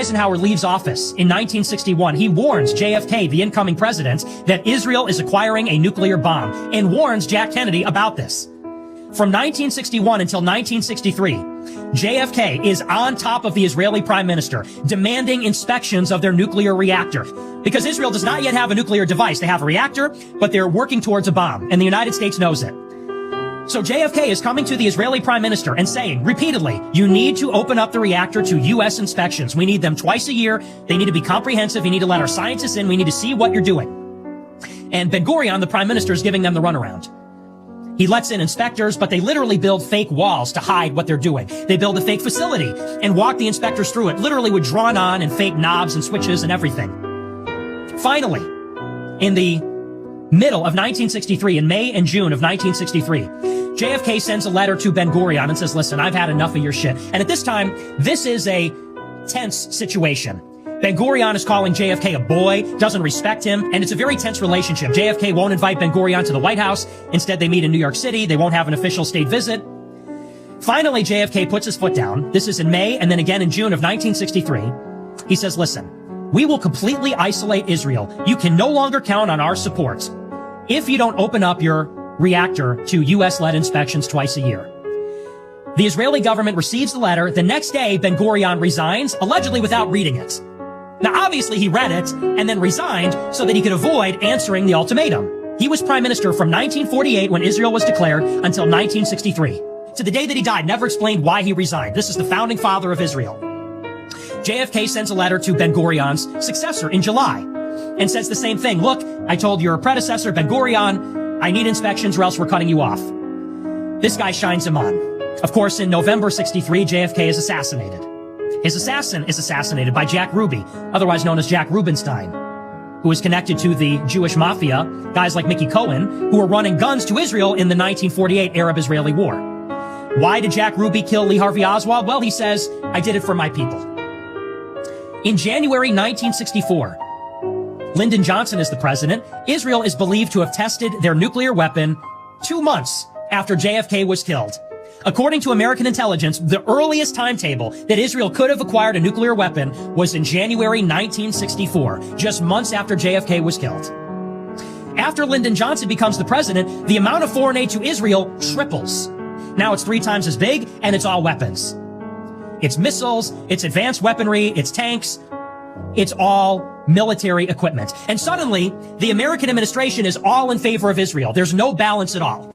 Eisenhower leaves office in 1961, he warns JFK, the incoming president, that Israel is acquiring a nuclear bomb and warns Jack Kennedy about this. From 1961 until 1963, JFK is on top of the Israeli prime minister, demanding inspections of their nuclear reactor. Because Israel does not yet have a nuclear device. They have a reactor, but they're working towards a bomb, and the United States knows it. So JFK is coming to the Israeli prime minister and saying repeatedly, you need to open up the reactor to U.S. inspections. We need them twice a year. They need to be comprehensive. You need to let our scientists in. We need to see what you're doing. And Ben-Gurion, the prime minister, is giving them the runaround. He lets in inspectors, but they literally build fake walls to hide what they're doing. They build a fake facility and walk the inspectors through it, literally with drawn on and fake knobs and switches and everything. Finally, in the middle of 1963, in May and June of 1963, JFK sends a letter to Ben-Gurion and says, listen, I've had enough of your shit. And at this time, this is a tense situation. Ben-Gurion is calling JFK a boy, doesn't respect him, and it's a very tense relationship. JFK won't invite Ben-Gurion to the White House. Instead, they meet in New York City. They won't have an official state visit. Finally, JFK puts his foot down. This is in May and then again in June of 1963. He says, listen, we will completely isolate Israel. You can no longer count on our support if you don't open up your reactor to U.S.-led inspections twice a year. The Israeli government receives the letter. The next day, Ben-Gurion resigns, allegedly without reading it. Now, obviously, he read it and then resigned so that he could avoid answering the ultimatum. He was prime minister from 1948, when Israel was declared, until 1963. To the day that he died, never explained why he resigned. This is the founding father of Israel. JFK sends a letter to Ben-Gurion's successor in July and says the same thing. Look, I told your predecessor, Ben-Gurion, I need inspections or else we're cutting you off. This guy shines him on. Of course, in November 63, JFK is assassinated. His assassin is assassinated by Jack Ruby, otherwise known as Jack Rubenstein, who is connected to the Jewish mafia, guys like Mickey Cohen, who were running guns to Israel in the 1948 Arab-Israeli War. Why did Jack Ruby kill Lee Harvey Oswald? Well, he says, I did it for my people. In January 1964, Lyndon Johnson is the president. Israel is believed to have tested their nuclear weapon 2 months after JFK was killed. According to American intelligence, the earliest timetable that Israel could have acquired a nuclear weapon was in January 1964, just months after JFK was killed. After Lyndon Johnson becomes the president, the amount of foreign aid to Israel triples. Now it's 3 times as big, and it's all weapons. It's missiles, it's advanced weaponry, it's tanks, it's all military equipment. And suddenly, the American administration is all in favor of Israel. There's no balance at all.